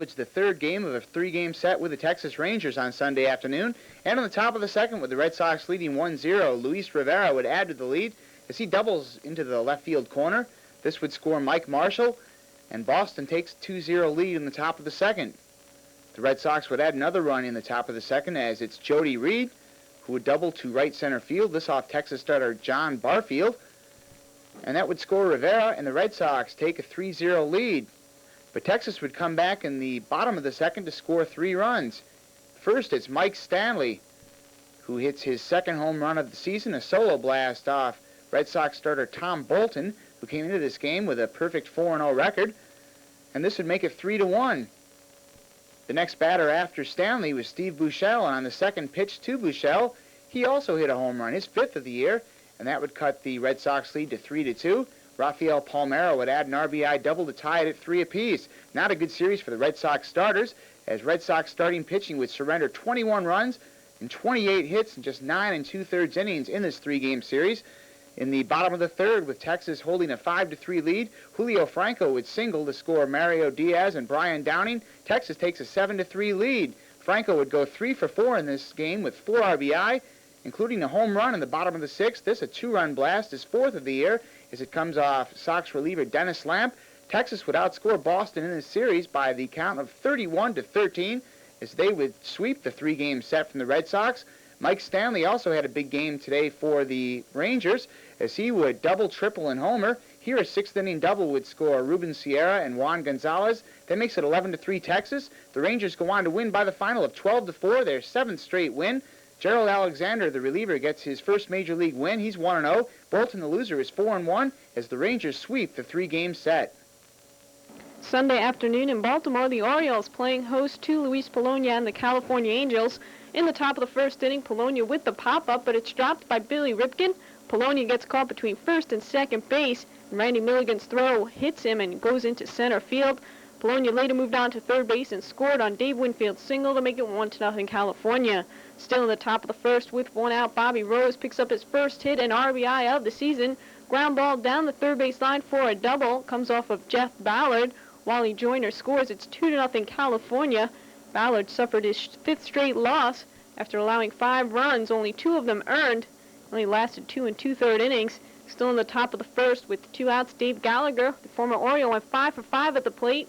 It's the third game of a three-game set with the Texas Rangers on Sunday afternoon. And on the top of the second, with the Red Sox leading 1-0, Luis Rivera would add to the lead as he doubles into the left field corner. This would score Mike Marshall, and Boston takes a 2-0 lead in the top of the second. The Red Sox would add another run in the top of the second as it's Jody Reed, who would double to right center field. This off Texas starter John Barfield. And that would score Rivera, and the Red Sox take a 3-0 lead. But Texas would come back in the bottom of the second to score 3 runs. First, it's Mike Stanley, who hits his second home run of the season, a solo blast off Red Sox starter Tom Bolton, who came into this game with a perfect 4-0 record. And this would make it 3-1. The next batter after Stanley was Steve Buechele, and on the second pitch to Buechele, he also hit a home run, his 5th of the year, and that would cut the Red Sox lead to 3-2. Rafael Palmeiro would add an RBI double to tie it at 3 apiece. Not a good series for the Red Sox starters, as Red Sox starting pitching would surrender 21 runs and 28 hits in just 9 2/3 innings in this 3-game series. In the bottom of the third, with Texas holding a 5-3 lead, Julio Franco would single to score Mario Diaz and Brian Downing. Texas takes a 7-3 lead. Franco would go 3 for 4 in this game with 4 RBI, including a home run in the bottom of the 6th. This a 2-run blast, his 4th of the year, as it comes off Sox reliever Dennis Lamp. Texas would outscore Boston in this series by the count of 31-13, as they would sweep the 3-game set from the Red Sox. Mike Stanley also had a big game today for the Rangers, as he would double, triple, and homer. Here a 6th-inning double would score Ruben Sierra and Juan Gonzalez. That makes it 11-3 Texas. The Rangers go on to win by the final of 12-4, their 7th straight win. Gerald Alexander, the reliever, gets his first Major League win. He's 1-0. Bolton, the loser, is 4-1 as the Rangers sweep the 3-game set. Sunday afternoon in Baltimore, the Orioles playing host to Luis Polonia and the California Angels. In the top of the first inning, Polonia with the pop-up, but it's dropped by Billy Ripken. Polonia gets caught between first and second base, and Randy Milligan's throw hits him and goes into center field. Polonia later moved on to third base and scored on Dave Winfield's single to make it 1-0 California. Still in the top of the first with 1 out, Bobby Rose picks up his first hit and RBI of the season. Ground ball down the third base line for a double. Comes off of Jeff Ballard. Wally Joyner scores. It's 2-0 California. Ballard suffered his 5th straight loss after allowing 5 runs, only 2 of them earned. Only lasted 2 2/3 innings. Still in the top of the first with 2 outs, Dave Gallagher, the former Oriole, went 5 for 5 at the plate.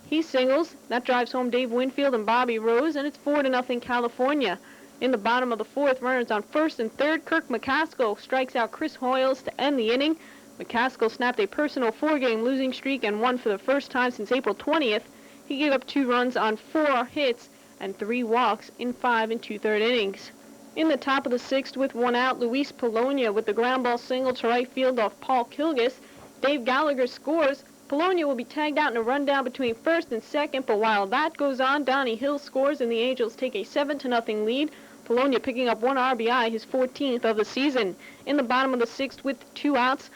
He singles. That drives home Dave Winfield and Bobby Rose, and it's 4-0 California. In the bottom of the 4th, runners on first and third, Kirk McCaskill strikes out Chris Hoyles to end the inning. McCaskill snapped a personal 4-game losing streak and won for the first time since April 20th. He gave up 2 runs on 4 hits and 3 walks in 5 2/3 innings. In the top of the 6th with 1 out, Luis Polonia with the ground ball single to right field off Paul Kilgus. Dave Gallagher scores. Polonia will be tagged out in a rundown between first and second, but while that goes on, Donnie Hill scores and the Angels take a 7-0 lead. Polonia picking up 1 RBI, his 14th of the season. In the bottom of the 6th with 2 outs,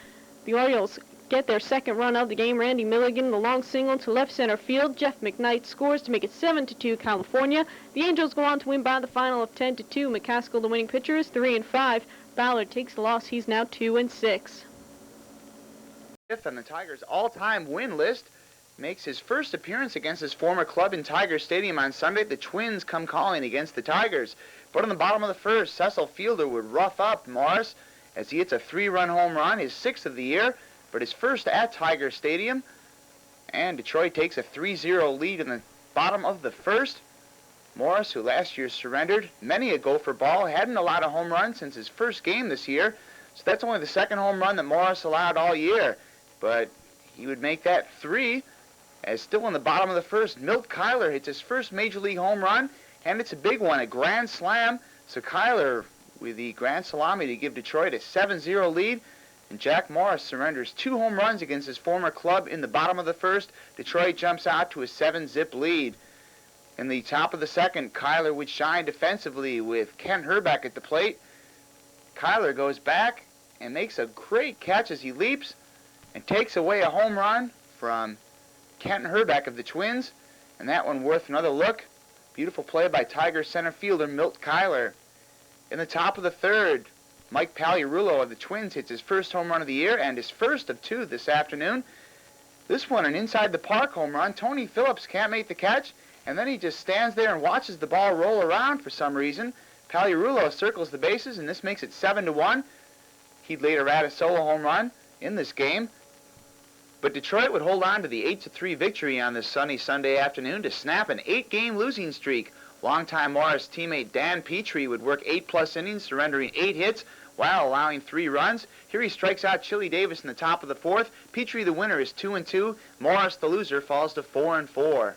the Orioles get their second run of the game. Randy Milligan, the long single to left center field. Jeff McKnight scores to make it 7-2 California. The Angels go on to win by the final of 10-2. McCaskill, the winning pitcher, is 3-5. Ballard takes the loss. He's now 2-6. 5th on the Tigers' all-time win list, makes his first appearance against his former club in Tiger Stadium on Sunday. The Twins come calling against the Tigers. But in the bottom of the first, Cecil Fielder would rough up Morris as he hits a 3-run home run, his 6th of the year, but his first at Tiger Stadium. And Detroit takes a 3-0 lead in the bottom of the first. Morris, who last year surrendered many a gopher ball, hadn't allowed a home run since his first game this year. So that's only the 2nd home run that Morris allowed all year. But he would make that 3, as still in the bottom of the first, Milt Kyler hits his first Major League home run, and it's a big one, a grand slam. So Kyler with the grand salami to give Detroit a 7-0 lead, and Jack Morris surrenders 2 home runs against his former club in the bottom of the first. Detroit jumps out to a 7-zip lead. In the top of the second, Kyler would shine defensively with Kent Hrbek at the plate. Kyler goes back and makes a great catch as he leaps and takes away a home run from Kent Hrbek of the Twins, and that one worth another look. Beautiful play by Tiger center fielder Milt Kyler. In the top of the third, Mike Pagliarulo of the Twins hits his first home run of the year and his first of 2 this afternoon. This one, an inside the park home run. Tony Phillips can't make the catch, and then he just stands there and watches the ball roll around for some reason. Pagliarulo circles the bases, and this makes it 7-1. He'd later add a solo home run in this game. But Detroit would hold on to the 8-3 victory on this sunny Sunday afternoon to snap an 8-game losing streak. Longtime Morris teammate Dan Petrie would work 8+ innings, surrendering 8 hits while allowing 3 runs. Here he strikes out Chili Davis in the top of the 4th. Petrie, the winner, is 2-2. Morris, the loser, falls to 4-4.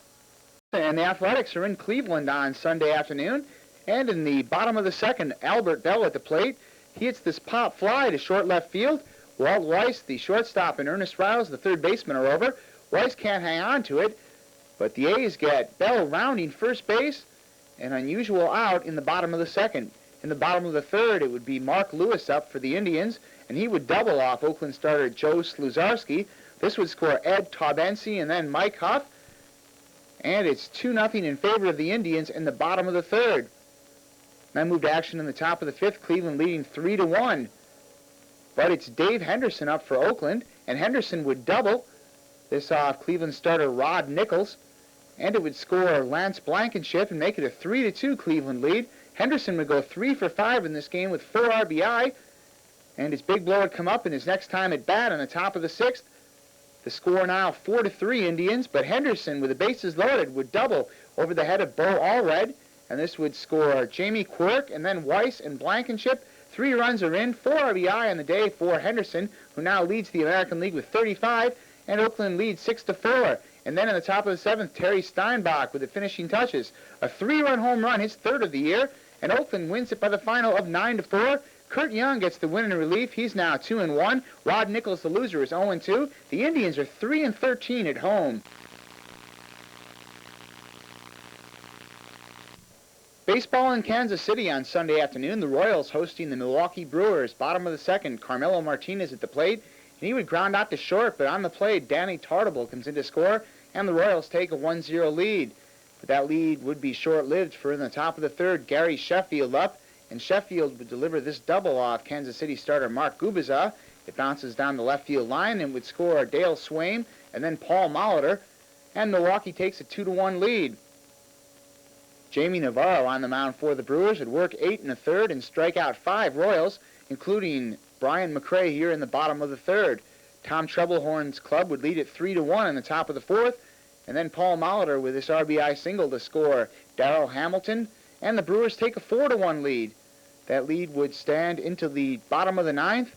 And the Athletics are in Cleveland on Sunday afternoon. And in the bottom of the 2nd, Albert Bell at the plate. He hits this pop fly to short left field. Walt Weiss, the shortstop, and Ernest Riles, the third baseman, are over. Weiss can't hang on to it, but the A's get Bell rounding first base. An unusual out in the bottom of the 2nd. In the bottom of the 3rd, it would be Mark Lewis up for the Indians, and he would double off Oakland starter Joe Sluzarski. This would score Ed Taubensi and then Mike Huff. And it's 2-0 in favor of the Indians in the bottom of the 3rd. Then move to action in the top of the 5th, Cleveland leading 3-1. But it's Dave Henderson up for Oakland, and Henderson would double this off Cleveland starter Rod Nichols, and it would score Lance Blankenship and make it a 3-2 Cleveland lead. Henderson would go 3 for 5 in this game with 4 RBI, and his big blow would come up in his next time at bat on the top of the 6th. The score now 4-3 Indians, but Henderson, with the bases loaded, would double over the head of Bo Allred, and this would score Jamie Quirk and then Weiss and Blankenship. 3 runs are in, 4 RBI on the day for Henderson, who now leads the American League with 35, and Oakland leads 6-4. And then in the top of the 7th, Terry Steinbach with the finishing touches. A 3-run home run, his 3rd of the year, and Oakland wins it by the final of 9-4. Kurt Young gets the win in relief. He's now 2-1. Rod Nichols, the loser, is 0-2. The Indians are 3-13 at home. Baseball in Kansas City on Sunday afternoon. The Royals hosting the Milwaukee Brewers. Bottom of the 2nd, Carmelo Martinez at the plate. And he would ground out to short, but on the plate, Danny Tartabull comes in to score, and the Royals take a 1-0 lead. But that lead would be short-lived, for in the top of the 3rd, Gary Sheffield up, and Sheffield would deliver this double off Kansas City starter Mark Gubiza. It bounces down the left field line and would score Dale Swaim and then Paul Molitor, and Milwaukee takes a 2-1 lead. Jamie Navarro on the mound for the Brewers would work 8 1/3 and strike out 5 Royals, including Brian McRae here in the bottom of the 3rd. Tom Troublehorn's club would lead it 3-1 in the top of the 4th, and then Paul Molitor with this RBI single to score Darrell Hamilton, and the Brewers take a 4-1 lead. That lead would stand into the bottom of the 9th,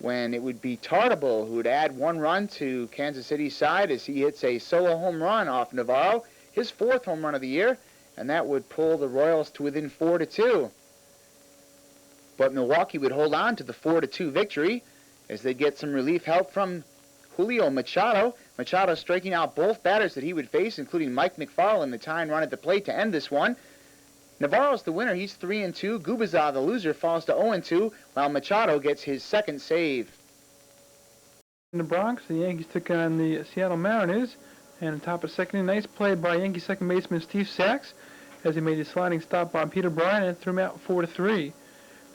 when it would be Tartabull who would add 1 run to Kansas City's side as he hits a solo home run off Navarro, his 4th home run of the year, and that would pull the Royals to within 4-2. But Milwaukee would hold on to the 4-2 victory as they get some relief help from Julio Machado. Machado striking out both batters that he would face, including Mike McFarland, the tying run at the plate to end this one. Navarro's the winner. He's 3-2. Gubiza, the loser, falls to 0-2, while Machado gets his 2nd save. In the Bronx, the Yankees took on the Seattle Mariners, and on top of 2nd, nice play by Yankee second baseman Steve Sachs as he made a sliding stop on Peter Bryan and threw him out 4-3.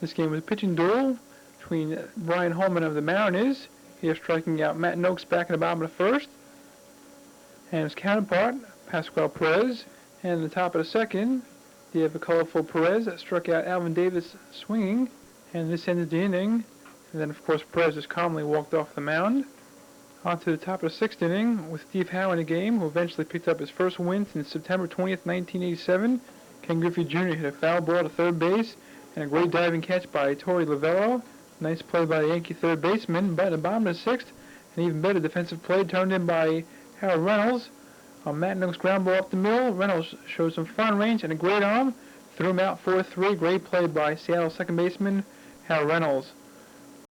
This game was a pitching duel between Brian Holman of the Mariners, here striking out Matt Noakes back in the bottom of the 1st, and his counterpart, Pascual Perez, and in the top of the 2nd, the ever colorful Perez struck out Alvin Davis swinging, and this ended the inning. And then, of course, Perez just calmly walked off the mound. On to the top of the 6th inning with Steve Howe in the game, who eventually picked up his first win since September 20th, 1987. Ken Griffey Jr. hit a foul ball to third base, and a great diving catch by Torey Lovello. Nice play by the Yankee third baseman. But at the bottom of the 6th, an even better defensive play turned in by Harold Reynolds. On Matt Noakes' ground ball up the middle, Reynolds showed some front range and a great arm. Threw him out 4-3. Great play by Seattle second baseman Harold Reynolds.